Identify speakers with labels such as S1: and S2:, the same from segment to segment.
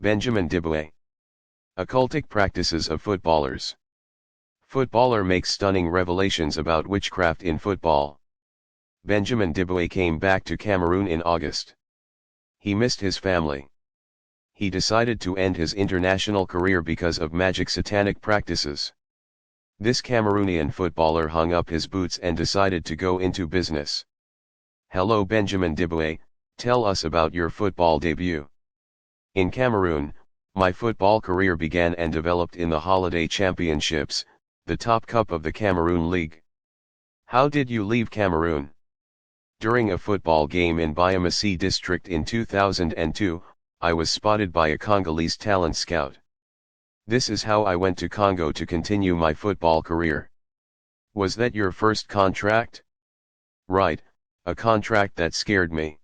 S1: Benjamin DIBOUE. Occultic practices of footballers. Footballer makes stunning revelations about witchcraft in football. Benjamin DIBOUE came back to Cameroon in August. He missed his family. He decided to end his international career because of magic satanic practices. This Cameroonian footballer hung up his boots and decided to go into business. Hello Benjamin DIBOUE, tell us about your football debut. In Cameroon, my football career began and developed in the Holiday Championships, the top cup of the Cameroon League. How did you leave Cameroon? During a football game in DIBOUE district in 2002, I was spotted by a Congolese talent scout. This is how I went to Congo to continue my football career. Was that your first contract? Right, a contract that scared me.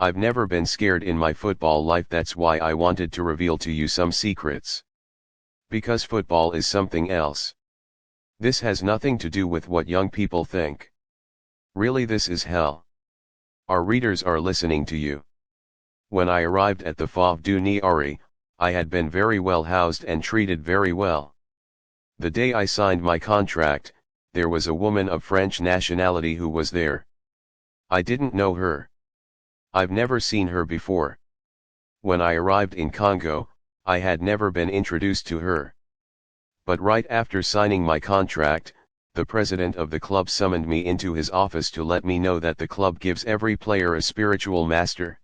S1: I've never been scared in my football life, that's why I wanted to reveal to you some secrets. Because football is something else. This has nothing to do with what young people think. Really, this is hell. Our readers are listening to you. When I arrived at the Fauve du Niari, I had been very well housed and treated very well. The day I signed my contract, there was a woman of French nationality who was there. I didn't know her. I've never seen her before. When I arrived in Congo, I had never been introduced to her. But right after signing my contract, the president of the club summoned me into his office to let me know that the club gives every player a spiritual master.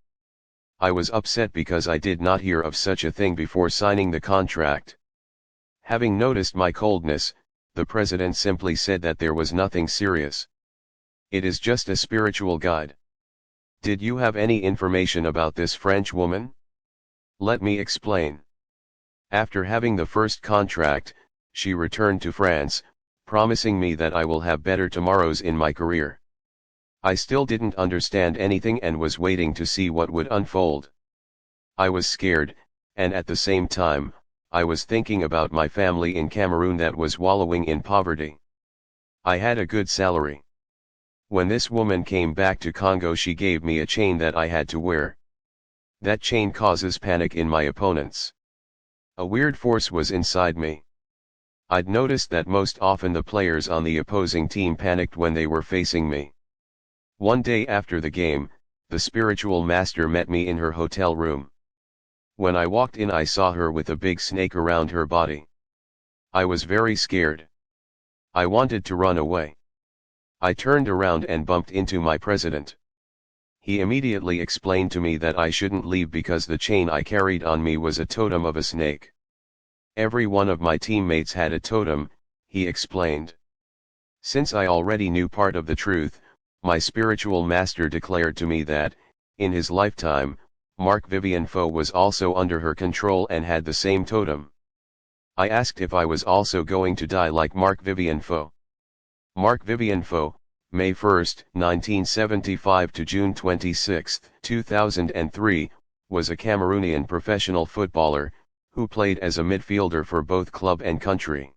S1: I was upset because I did not hear of such a thing before signing the contract. Having noticed my coldness, the president simply said that there was nothing serious. It is just a spiritual guide. Did you have any information about this French woman? Let me explain. After having the first contract, she returned to France, promising me that I will have better tomorrows in my career. I still didn't understand anything and was waiting to see what would unfold. I was scared, and at the same time, I was thinking about my family in Cameroon that was wallowing in poverty. I had a good salary. When this woman came back to Congo, she gave me a chain that I had to wear. That chain causes panic in my opponents. A weird force was inside me. I'd noticed that most often the players on the opposing team panicked when they were facing me. One day after the game, the spiritual master met me in her hotel room. When I walked in, I saw her with a big snake around her body. I was very scared. I wanted to run away. I turned around and bumped into my president. He immediately explained to me that I shouldn't leave because the chain I carried on me was a totem of a snake. Every one of my teammates had a totem, he explained. Since I already knew part of the truth, my spiritual master declared to me that, in his lifetime, Marc-Vivien Foe was also under her control and had the same totem. I asked if I was also going to die like Marc-Vivien Foe. Marc-Vivien Foe, May 1, 1975 to June 26, 2003, was a Cameroonian professional footballer, who played as a midfielder for both club and country.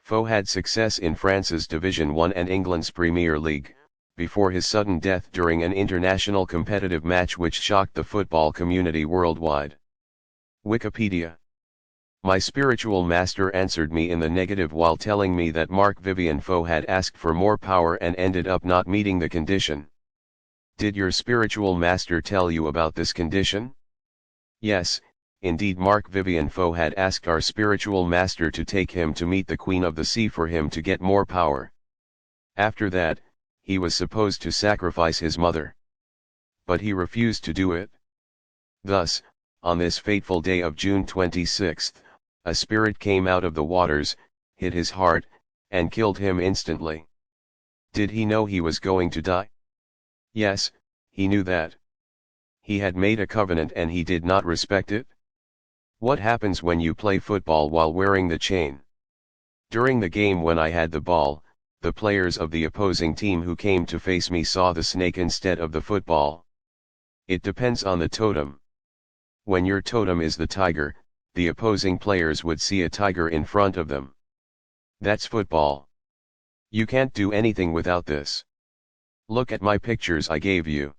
S1: Foe had success in France's Division 1 and England's Premier League, before his sudden death during an international competitive match which shocked the football community worldwide. Wikipedia. My spiritual master answered me in the negative while telling me that Marc-Vivien Foe had asked for more power and ended up not meeting the condition. Did your spiritual master tell you about this condition? Yes, indeed, Marc-Vivien Foe had asked our spiritual master to take him to meet the Queen of the Sea for him to get more power. After that, he was supposed to sacrifice his mother. But he refused to do it. Thus, on this fateful day of June 26, a spirit came out of the waters, hit his heart, and killed him instantly. Did he know he was going to die? Yes, he knew that. He had made a covenant and he did not respect it. What happens when you play football while wearing the chain? During the game when I had the ball, the players of the opposing team who came to face me saw the snake instead of the football. It depends on the totem. When your totem is the tiger, the opposing players would see a tiger in front of them. That's football. You can't do anything without this. Look at my pictures I gave you.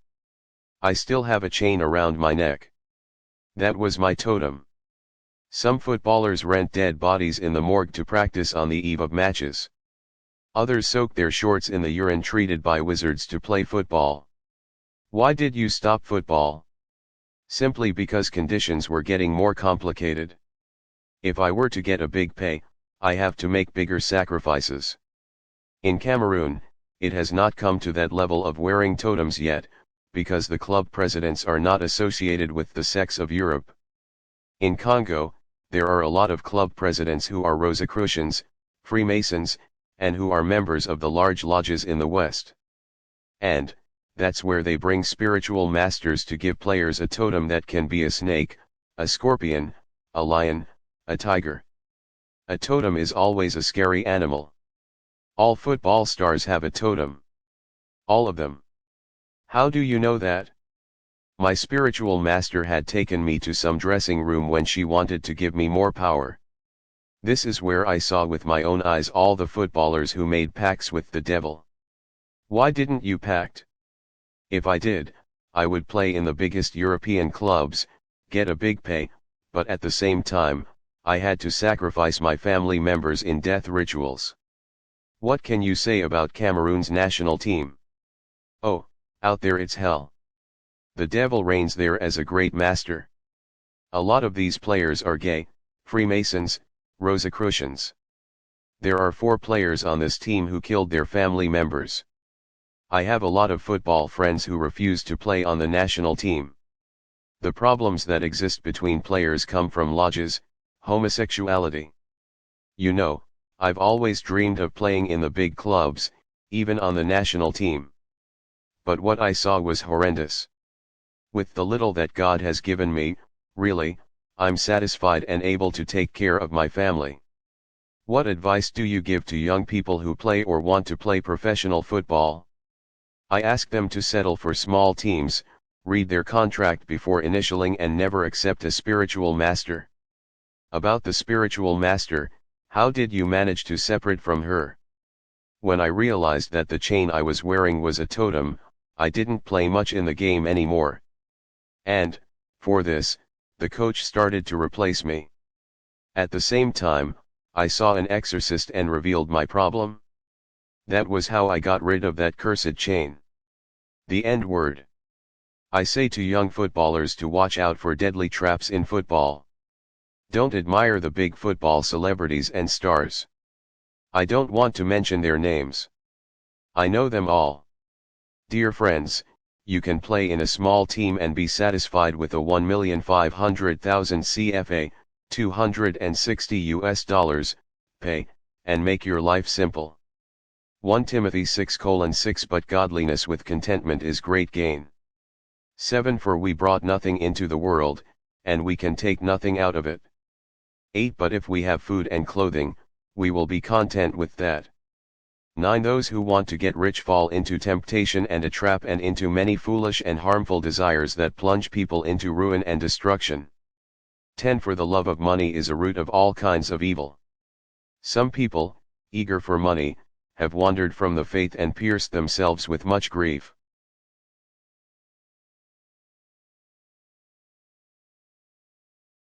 S1: I still have a chain around my neck. That was my totem. Some footballers rent dead bodies in the morgue to practice on the eve of matches. Others soak their shorts in the urine treated by wizards to play football. Why did you stop football? Simply because conditions were getting more complicated. If I were to get a big pay, I have to make bigger sacrifices. In Cameroon, it has not come to that level of wearing totems yet, because the club presidents are not associated with the sects of Europe. In Congo, there are a lot of club presidents who are Rosicrucians, Freemasons, and who are members of the large lodges in the West. And, that's where they bring spiritual masters to give players a totem that can be a snake, a scorpion, a lion, a tiger. A totem is always a scary animal. All football stars have a totem. All of them. How do you know that? My spiritual master had taken me to some dressing room when she wanted to give me more power. This is where I saw with my own eyes all the footballers who made pacts with the devil. Why didn't you pact? If I did, I would play in the biggest European clubs, get a big pay, but at the same time, I had to sacrifice my family members in death rituals. What can you say about Cameroon's national team? Oh, out there it's hell. The devil reigns there as a great master. A lot of these players are gay, Freemasons, Rosicrucians. There are 4 players on this team who killed their family members. I have a lot of football friends who refuse to play on the national team. The problems that exist between players come from lodges, homosexuality. You know, I've always dreamed of playing in the big clubs, even on the national team. But what I saw was horrendous. With the little that God has given me, really, I'm satisfied and able to take care of my family. What advice do you give to young people who play or want to play professional football? I ask them to settle for small teams, read their contract before initialing and never accept a spiritual master. About the spiritual master, how did you manage to separate from her? When I realized that the chain I was wearing was a totem, I didn't play much in the game anymore. And, for this, the coach started to replace me. At the same time, I saw an exorcist and revealed my problem. That was how I got rid of that cursed chain. The end word. I say to young footballers to watch out for deadly traps in football. Don't admire the big football celebrities and stars. I don't want to mention their names. I know them all. Dear friends, you can play in a small team and be satisfied with a $1,500,000 CFA, $260 pay, and make your life simple. 1 Timothy 6:6 But godliness with contentment is great gain. 7 For we brought nothing into the world, and we can take nothing out of it. 8 But if we have food and clothing, we will be content with that. 9 Those who want to get rich fall into temptation and a trap and into many foolish and harmful desires that plunge people into ruin and destruction. 10 For the love of money is a root of all kinds of evil. Some people, eager for money, have wandered from the faith and pierced themselves with much grief.